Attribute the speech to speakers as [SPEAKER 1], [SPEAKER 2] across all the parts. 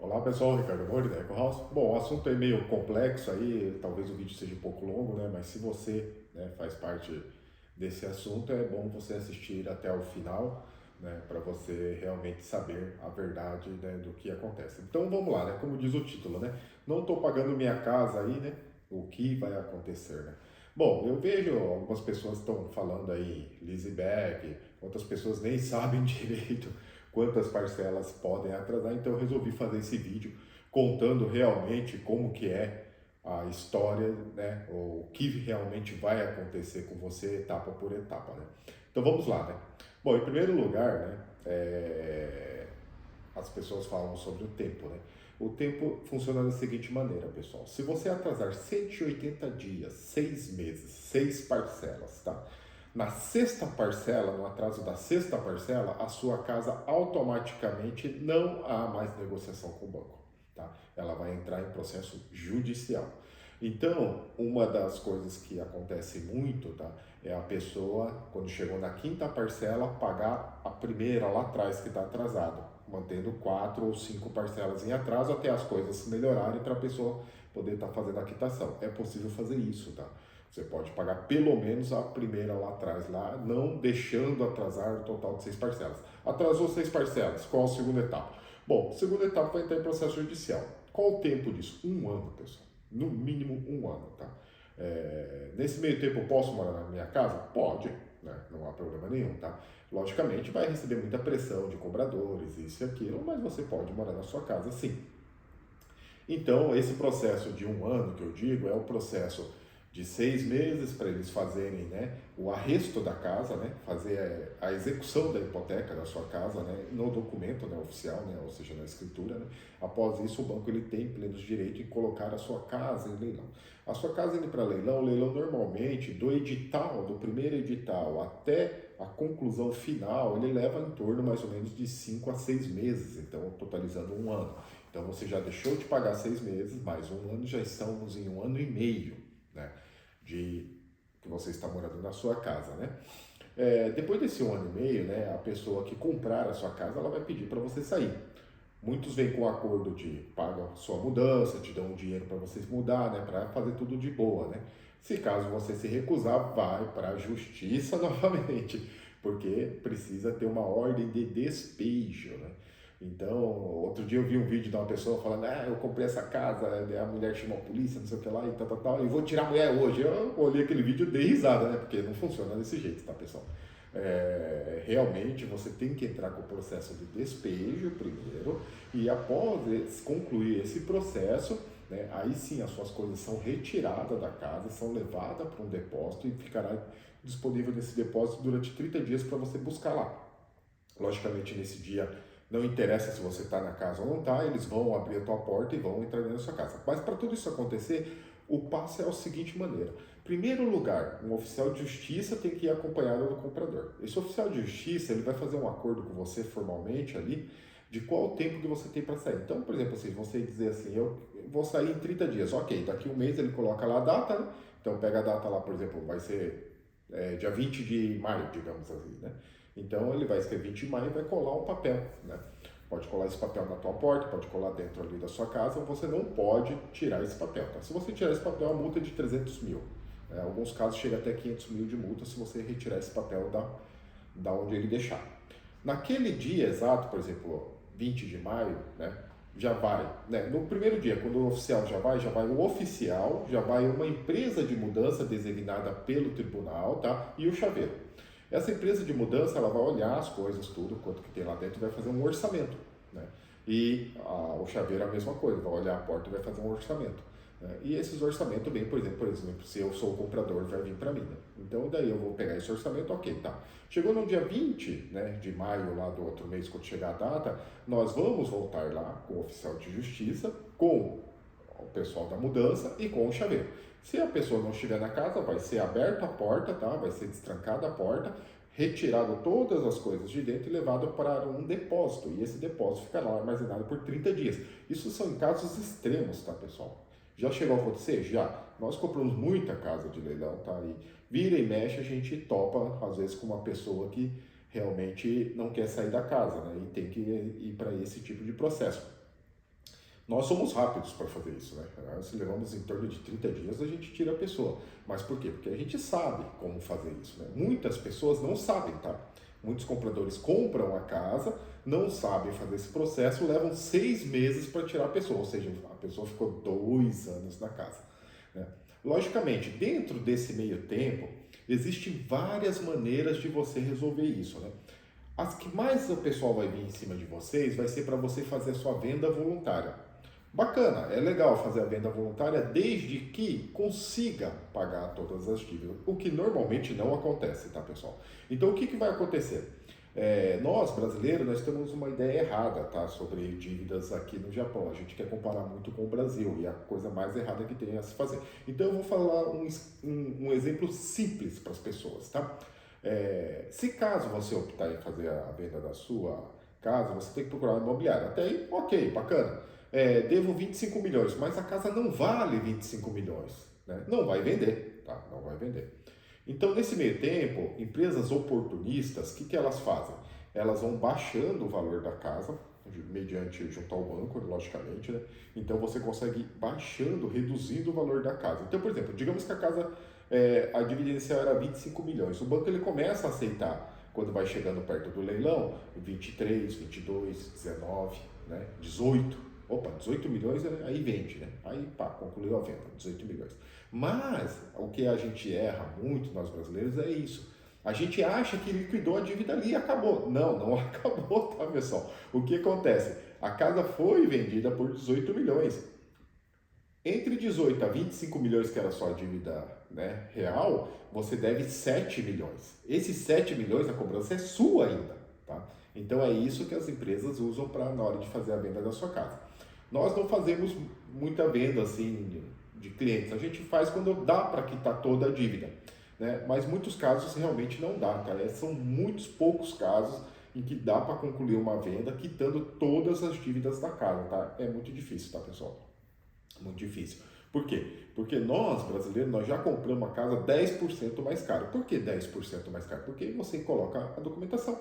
[SPEAKER 1] Olá pessoal, Ricardo Mori da Eco House. Bom, o assunto é meio complexo aí, talvez o vídeo seja um pouco longo, né? Mas se você, né, faz parte desse assunto, é bom você assistir até o final, né? Para você realmente saber a verdade, né, do que acontece. Então vamos lá, né? Como diz o título, né? Não estou pagando minha casa aí, né? O que vai acontecer, né? Bom, eu vejo algumas pessoas estão falando aí, leaseback, outras pessoas nem sabem direito quantas parcelas podem atrasar, então eu resolvi fazer esse vídeo contando realmente como que é a história, né, o que realmente vai acontecer com você etapa por etapa, né. Então vamos lá, né. Bom, em primeiro lugar, né, as pessoas falam sobre o tempo, né. O tempo funciona da seguinte maneira, pessoal. Se você atrasar 180 dias, 6 meses, 6 parcelas, tá? Na sexta parcela, no atraso da sexta parcela, a sua casa automaticamente não há mais negociação com o banco, tá? Ela vai entrar em processo judicial. Então, uma das coisas que acontece muito, tá, é a pessoa, quando chegou na quinta parcela, pagar a primeira lá atrás que está atrasada, mantendo 4 ou 5 parcelas em atraso até as coisas melhorarem para a pessoa poder estar fazendo a quitação. É possível fazer isso, tá? Você pode pagar pelo menos a primeira lá atrás, lá, não deixando atrasar o total de 6 parcelas. Atrasou 6 parcelas, qual a segunda etapa? Bom, a segunda etapa vai entrar em processo judicial. Qual o tempo disso? Um ano, pessoal. No mínimo um ano, tá? Nesse meio tempo eu posso morar na minha casa? Pode, né? Não há problema nenhum, tá? Logicamente vai receber muita pressão de cobradores, isso e aquilo, mas você pode morar na sua casa sim. Então, esse processo de um ano que eu digo é o processo de 6 meses para eles fazerem, né, o arresto da casa, né, fazer a execução da hipoteca da sua casa, né, no documento, né, oficial, né, ou seja, na escritura. Né. Após isso, o banco ele tem plenos direitos em colocar a sua casa em leilão. A sua casa indo para leilão, o leilão normalmente, do edital, do primeiro edital até a conclusão final, ele leva em torno mais ou menos de 5 a 6 meses, então totalizando um ano. Então você já deixou de pagar 6 meses, mais um ano, já estamos em um ano e meio, né, de que você está morando na sua casa, né? Depois desse um ano e meio, né, a pessoa que comprar a sua casa, ela vai pedir para você sair. Muitos vêm com o acordo de pagam a sua mudança, te dão um dinheiro para vocês mudar, né, para fazer tudo de boa, né? Se caso você se recusar, vai para a justiça novamente, porque precisa ter uma ordem de despejo, né? Então, outro dia eu vi um vídeo de uma pessoa falando, eu comprei essa casa, a mulher chamou a polícia, não sei o que lá, e tal, tal, tal, e vou tirar a mulher hoje. Eu olhei aquele vídeo e dei risada, né? Porque não funciona desse jeito, tá, pessoal? Realmente você tem que entrar com o processo de despejo primeiro, e após concluir esse processo, né, aí sim as suas coisas são retiradas da casa, são levadas para um depósito e ficará disponível nesse depósito durante 30 dias para você buscar lá. Logicamente, nesse dia, não interessa se você está na casa ou não está, eles vão abrir a tua porta e vão entrar dentro da sua casa. Mas para tudo isso acontecer, o passo é da seguinte maneira. Primeiro lugar, um oficial de justiça tem que ir acompanhado do comprador. Esse oficial de justiça ele vai fazer um acordo com você formalmente ali de qual o tempo que você tem para sair. Então, por exemplo, assim, você dizer assim, eu vou sair em 30 dias. Ok, daqui um mês ele coloca lá a data, né? Então pega a data lá, por exemplo, vai ser dia 20 de maio, digamos assim, né? Então ele vai escrever 20 de maio e vai colar um papel, né? Pode colar esse papel na tua porta, pode colar dentro ali da sua casa, você não pode tirar esse papel, tá? Se você tirar esse papel, a multa é de 300 mil. Em alguns casos chega até 500 mil de multa se você retirar esse papel da onde ele deixar. Naquele dia exato, por exemplo, 20 de maio, né? Já vai, né? No primeiro dia, quando o oficial já vai o oficial, já vai uma empresa de mudança designada pelo tribunal, tá? E o chaveiro. Essa empresa de mudança, ela vai olhar as coisas, tudo, quanto que tem lá dentro, vai fazer um orçamento, né? E o chaveiro é a mesma coisa, vai olhar a porta e vai fazer um orçamento, né? E esses orçamentos vêm, por exemplo, se eu sou o comprador, vai vir para mim, né? Então daí eu vou pegar esse orçamento, ok, tá. Chegou no dia 20, né, de maio lá do outro mês, quando chegar a data, nós vamos voltar lá com o oficial de justiça, com o pessoal da mudança e com o chaveiro. Se a pessoa não estiver na casa, vai ser aberta a porta, tá? Vai ser destrancada a porta, retirado todas as coisas de dentro e levado para um depósito. E esse depósito ficará armazenado por 30 dias. Isso são em casos extremos, tá, pessoal? Já chegou a acontecer? Já. Nós compramos muita casa de leilão, tá? E vira e mexe a gente topa, às vezes, com uma pessoa que realmente não quer sair da casa, né? E tem que ir para esse tipo de processo. Nós somos rápidos para fazer isso, né? Se levamos em torno de 30 dias, a gente tira a pessoa. Mas por quê? Porque a gente sabe como fazer isso, né? Muitas pessoas não sabem, tá? Muitos compradores compram a casa, não sabem fazer esse processo, levam 6 meses para tirar a pessoa, ou seja, a pessoa ficou 2 anos na casa, né? Logicamente, dentro desse meio tempo, existem várias maneiras de você resolver isso, né? As que mais o pessoal vai vir em cima de vocês vai ser para você fazer a sua venda voluntária. Bacana, é legal fazer a venda voluntária desde que consiga pagar todas as dívidas, o que normalmente não acontece, tá, pessoal? Então, o que vai acontecer? Nós, brasileiros, nós temos uma ideia errada, tá, sobre dívidas aqui no Japão. A gente quer comparar muito com o Brasil e a coisa mais errada que tem a se fazer. Então, eu vou falar um exemplo simples para as pessoas, tá? Se caso você optar em fazer a venda da sua casa, você tem que procurar uma imobiliária. Até aí, ok, bacana. Devo 25 milhões, mas a casa não vale 25 milhões, né? Não vai vender, tá? Não vai vender. Então, nesse meio tempo, empresas oportunistas, o que elas fazem? Elas vão baixando o valor da casa, mediante junto ao banco, logicamente, né? Então, você consegue ir baixando, reduzindo o valor da casa. Então, por exemplo, digamos que a casa, a dívida inicial era 25 milhões. O banco ele começa a aceitar, quando vai chegando perto do leilão, 23, 22, 19, né? 18. Opa, 18 milhões, aí vende, né? Aí, pá, concluiu a venda, 18 milhões. Mas, o que a gente erra muito, nós brasileiros, é isso. A gente acha que liquidou a dívida ali e acabou. Não, não acabou, tá, pessoal? O que acontece? A casa foi vendida por 18 milhões. Entre 18 a 25 milhões, que era só a dívida, né, real, você deve 7 milhões. Esses 7 milhões, a cobrança é sua ainda, tá? Então, é isso que as empresas usam na hora de fazer a venda da sua casa. Nós não fazemos muita venda assim de clientes, a gente faz quando dá para quitar toda a dívida, né? Mas muitos casos realmente não dá, tá? São muitos poucos casos em que dá para concluir uma venda quitando todas as dívidas da casa, tá? É muito difícil, tá, pessoal? Muito difícil. Por quê? Porque nós, brasileiros, nós já compramos a casa 10% mais caro. Por que 10% mais caro? Porque você coloca a documentação.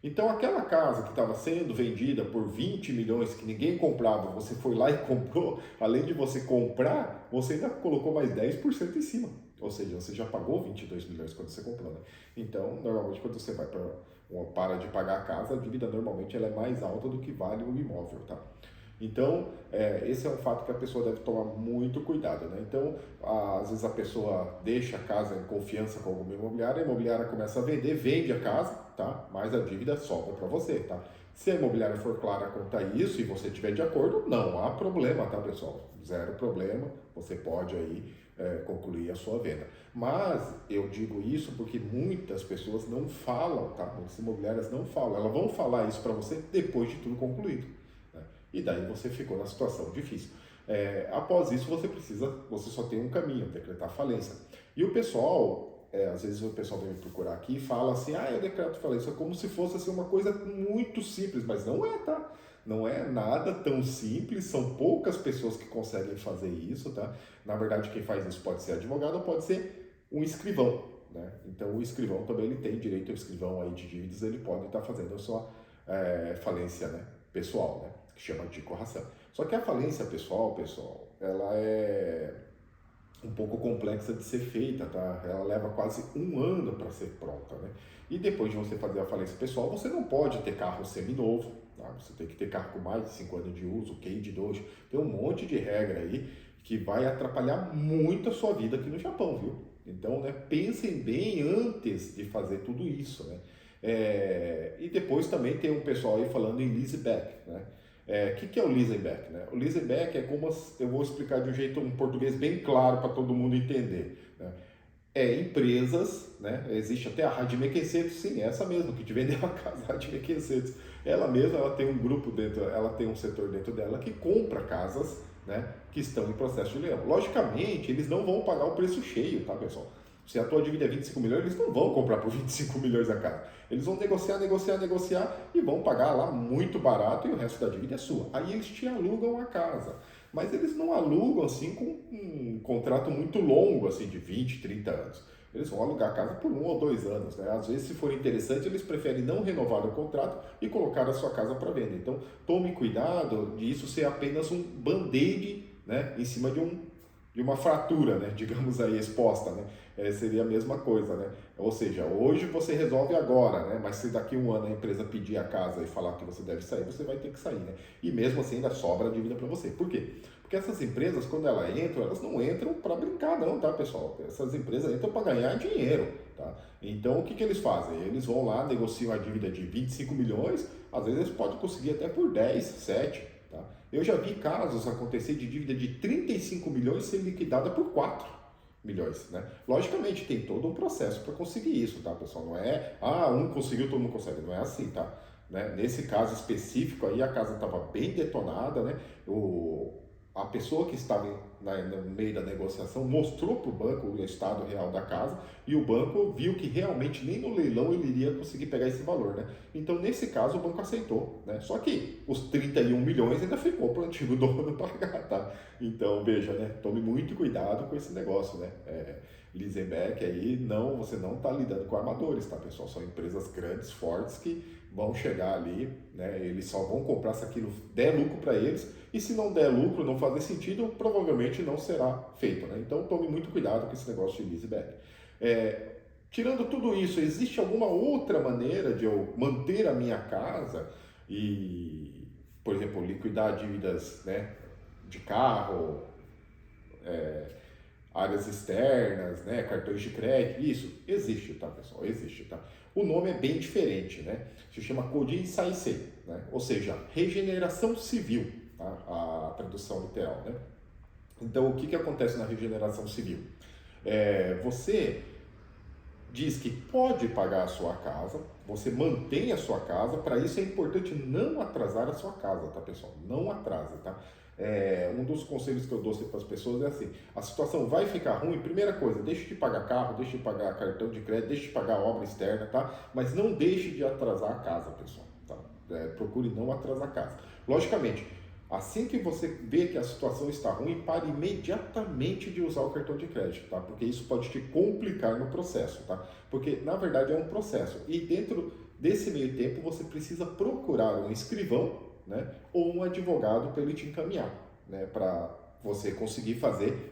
[SPEAKER 1] Então, aquela casa que estava sendo vendida por 20 milhões, que ninguém comprava, você foi lá e comprou, além de você comprar, você ainda colocou mais 10% em cima. Ou seja, você já pagou 22 milhões quando você comprou, né? Então, normalmente, quando você vai para de pagar a casa, a dívida normalmente ela é mais alta do que vale o imóvel, tá? Então, esse é um fato que a pessoa deve tomar muito cuidado, né? Então, às vezes a pessoa deixa a casa em confiança com alguma imobiliária, a imobiliária começa a vender, vende a casa, tá? Mas a dívida sobra para você, tá? Se a imobiliária for clara quanto a isso e você estiver de acordo, não há problema, tá, pessoal? Zero problema, você pode aí concluir a sua venda. Mas eu digo isso porque muitas pessoas não falam, tá? Muitas imobiliárias não falam, elas vão falar isso para você depois de tudo concluído. E daí você ficou na situação difícil. Após isso, você só tem um caminho, decretar falência. E o pessoal, às vezes o pessoal vem me procurar aqui e fala assim, eu decreto falência, como se fosse assim, uma coisa muito simples, mas não é, tá? Não é nada tão simples, são poucas pessoas que conseguem fazer isso, tá? Na verdade, quem faz isso pode ser advogado ou pode ser um escrivão, né? Então, o escrivão também ele tem direito ao escrivão aí de dívidas, ele pode estar fazendo a sua falência, né, pessoal, né? Que chama de correção. Só que a falência pessoal, ela é um pouco complexa de ser feita, tá? Ela leva quase 1 ano para ser pronta, né? E depois de você fazer a falência pessoal, você não pode ter carro seminovo, tá? Você tem que ter carro com mais de 5 anos de uso, QI de 2, tem um monte de regra aí que vai atrapalhar muito a sua vida aqui no Japão, viu? Então, né, pensem bem antes de fazer tudo isso, né? E depois também tem um pessoal aí falando em leaseback, né? O que é o leaseback, né? O leaseback é como eu vou explicar de um jeito, um português bem claro para todo mundo entender, né? Empresas, né? Existe até a Hajime Kensetsu, sim, essa mesmo, que te vendeu a casa, a Hajime Kensetsu. Ela mesma, ela tem um grupo dentro, ela tem um setor dentro dela que compra casas, né? Que estão em processo de leilão. Logicamente, eles não vão pagar o preço cheio, tá, pessoal? Se a tua dívida é 25 milhões, eles não vão comprar por 25 milhões a casa. Eles vão negociar e vão pagar lá muito barato e o resto da dívida é sua. Aí eles te alugam a casa. Mas eles não alugam assim com um contrato muito longo, assim, de 20, 30 anos. eles vão alugar a casa por 1 ou 2 anos, né? Às vezes, se for interessante, eles preferem não renovar o contrato e colocar a sua casa para venda. Então, tome cuidado de isso ser apenas um band-aid, né, em cima de uma fratura, né, digamos aí, exposta, né? Seria a mesma coisa, né? Ou seja, hoje você resolve agora, né? Mas se daqui a um ano a empresa pedir a casa e falar que você deve sair, você vai ter que sair, né? E mesmo assim ainda sobra dívida para você. Por quê? Porque essas empresas, quando elas não entram para brincar não, tá, pessoal? Essas empresas entram para ganhar dinheiro, tá? Então, o que eles fazem? Eles vão lá, negociam a dívida de 25 milhões, às vezes eles podem conseguir até por 10, 7, tá? Eu já vi casos acontecer de dívida de 35 milhões ser liquidada por 4 milhões, né? Logicamente, tem todo um processo para conseguir isso, tá, pessoal? Não é, um conseguiu, todo mundo consegue. Não é assim, tá? Né? Nesse caso específico aí, a casa estava bem detonada, né? A pessoa que estava no meio da negociação mostrou para o banco o estado real da casa e o banco viu que realmente nem no leilão ele iria conseguir pegar esse valor, né? Então, nesse caso, o banco aceitou, né? Só que os 31 milhões ainda ficou para o antigo dono pagar, tá? Então, veja, né? Tome muito cuidado com esse negócio, né? Lisenbeck aí, não, você não está lidando com armadores, tá, pessoal? São empresas grandes, fortes, que vão chegar ali, né? Eles só vão comprar se aquilo der lucro para eles, e se não der lucro, não fazer sentido, provavelmente não será feito, né? Então, tome muito cuidado com esse negócio de leaseback. Tirando tudo isso, existe alguma outra maneira de eu manter a minha casa e, por exemplo, liquidar dívidas, né, de carro, áreas externas, né, cartões de crédito? Isso existe, tá, pessoal? Existe, tá? O nome é bem diferente, né? Se chama Codi Saisei, né? Ou seja, regeneração civil, tá? A tradução literal, né? Então, o que acontece na regeneração civil? Você diz que pode pagar a sua casa, você mantém a sua casa, para isso é importante não atrasar a sua casa, tá, pessoal? Não atrase, tá? Um dos conselhos que eu dou para as pessoas é assim: a situação vai ficar ruim, primeira coisa, deixe de pagar carro, deixe de pagar cartão de crédito, deixe de pagar obra externa, tá? Mas não deixe de atrasar a casa, pessoal, tá? Procure não atrasar a casa. Logicamente, assim que você vê que a situação está ruim, pare imediatamente de usar o cartão de crédito, tá? Porque isso pode te complicar no processo, tá? Porque, na verdade, é um processo. E dentro desse meio tempo, você precisa procurar um escrivão, né? Ou um advogado para ele te encaminhar, né? Para você conseguir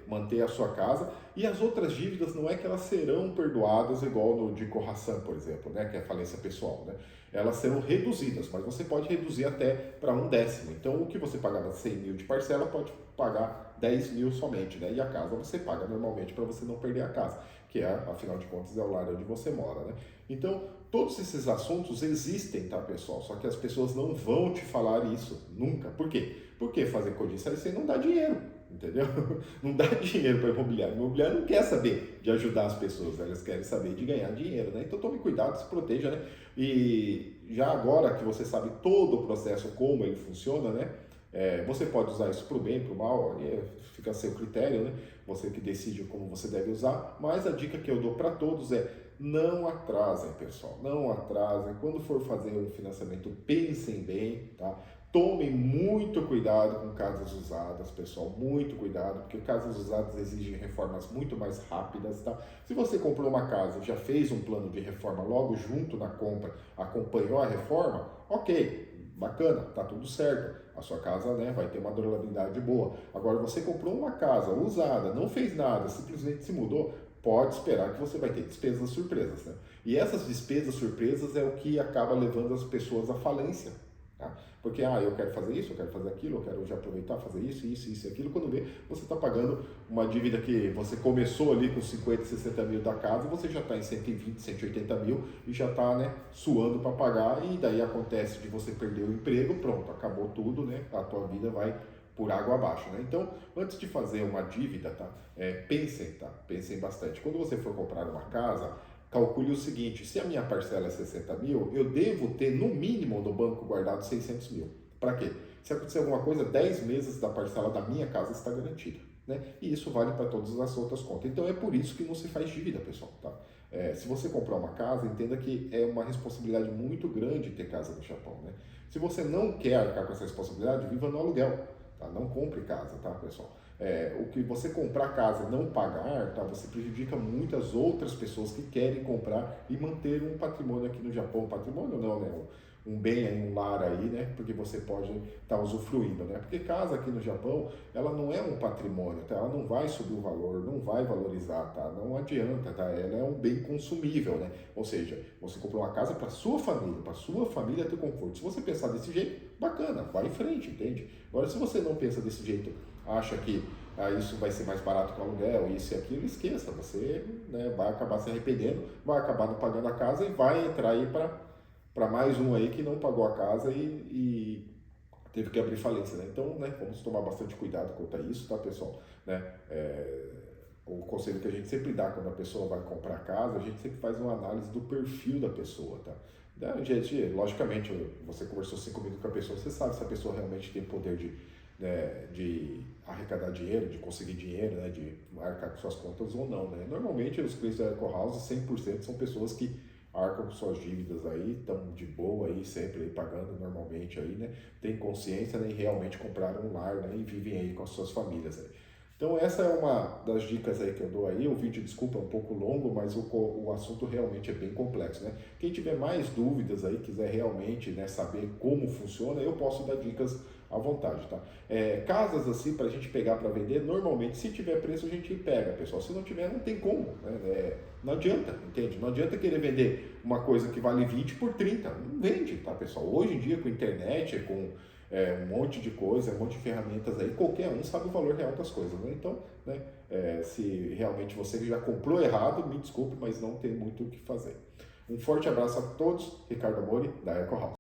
[SPEAKER 1] manter a sua casa. E as outras dívidas não é que elas serão perdoadas igual no de Corração, por exemplo, né? Que é a falência pessoal, né? Elas serão reduzidas, mas você pode reduzir até para 1/10. Então, o que você pagava 100 mil de parcela, pode pagar 10 mil somente, né? E a casa você paga normalmente para você não perder a casa, que afinal de contas, é o lar onde você mora, né? Então, todos esses assuntos existem, tá, pessoal? Só que as pessoas não vão te falar isso nunca. Por quê? Porque fazer codiça aí não dá dinheiro, entendeu? Não dá dinheiro para imobiliário. O imobiliário não quer saber de ajudar as pessoas, elas querem saber de ganhar dinheiro, né? Então tome cuidado, se proteja, né? E já agora que você sabe todo o processo, como ele funciona, né? Você pode usar isso para o bem, para o mal, fica a seu critério, né? Você que decide como você deve usar, mas a dica que eu dou para todos é: não atrasem, pessoal, não atrasem. Quando for fazer um financiamento, pensem bem, tá? Tomem muito cuidado com casas usadas, pessoal, muito cuidado, porque casas usadas exigem reformas muito mais rápidas, tá? Se você comprou uma casa e já fez um plano de reforma logo junto na compra, acompanhou a reforma, ok, bacana, tá tudo certo. A sua casa, né, vai ter uma durabilidade boa. Agora, você comprou uma casa usada, não fez nada, simplesmente se mudou, pode esperar que você vai ter despesas surpresas, né? E essas despesas surpresas é o que acaba levando as pessoas à falência, tá? Porque, eu quero fazer isso, eu quero fazer aquilo, eu quero já aproveitar, fazer isso e aquilo. Quando vê, você está pagando uma dívida que você começou ali com 50, 60 mil da casa, você já está em 120, 180 mil e já está, né, suando para pagar, e daí acontece de você perder o emprego, pronto, acabou tudo, né? A tua vida vai por água abaixo, né? Então, antes de fazer uma dívida, tá? Pensem, tá? Pensem bastante. Quando você for comprar uma casa, calcule o seguinte: se a minha parcela é 60 mil, eu devo ter no mínimo no banco guardado 600 mil. Para quê? Se acontecer alguma coisa, 10 meses da parcela da minha casa está garantida, né? E isso vale para todas as outras contas. Então é por isso que não se faz dívida, pessoal, tá? Se você comprar uma casa, entenda que é uma responsabilidade muito grande ter casa no Japão, né? Se você não quer arcar com essa responsabilidade, viva no aluguel, tá? Não compre casa, tá, pessoal? O que você comprar casa e não pagar, tá? Você prejudica muitas outras pessoas que querem comprar e manter um patrimônio aqui no Japão. Patrimônio não, né? Um bem aí, um lar aí, né? Porque você pode estar usufruindo, né? Porque casa aqui no Japão, ela não é um patrimônio, tá? Ela não vai subir o valor, não vai valorizar, tá? Não adianta, tá? Ela é um bem consumível, né? Ou seja, você comprou uma casa para sua família ter conforto. Se você pensar desse jeito, bacana, vai em frente, entende? Agora, se você não pensa desse jeito, acha que isso vai ser mais barato que o aluguel, isso e aquilo, esqueça, você, né, vai acabar se arrependendo, vai acabar não pagando a casa e vai entrar aí para mais um aí que não pagou a casa e teve que abrir falência, né? Então, né, vamos tomar bastante cuidado quanto a isso, tá, pessoal? Né? O conselho que a gente sempre dá quando a pessoa vai comprar casa, a gente sempre faz uma análise do perfil da pessoa, tá? Gente, logicamente, você conversou 5 minutos com a pessoa, você sabe se a pessoa realmente tem poder né, de arrecadar dinheiro, de conseguir dinheiro, né, de arcar com suas contas ou não, né? Normalmente, os clientes da Eco House, 100% são pessoas que arcam com suas dívidas aí, estão de boa aí, sempre aí pagando normalmente aí, né? Tem consciência, né, e realmente compraram um lar, né, e vivem aí com as suas famílias aí. Então essa é uma das dicas aí que eu dou aí. O vídeo, desculpa, é um pouco longo, mas o assunto realmente é bem complexo, né? Quem tiver mais dúvidas aí, quiser realmente, né, saber como funciona, eu posso dar dicas à vontade, tá? Casas assim para a gente pegar para vender, normalmente se tiver preço a gente pega, pessoal. Se não tiver, não tem como, né? Não adianta, entende? Não adianta querer vender uma coisa que vale 20 por 30. Não vende, tá, pessoal? Hoje em dia, com internet, com um monte de coisa, um monte de ferramentas aí, qualquer um sabe o valor real das coisas, né? Então, né, se realmente você já comprou errado, me desculpe, mas não tem muito o que fazer. Um forte abraço a todos, Ricardo Amori, da Eco House.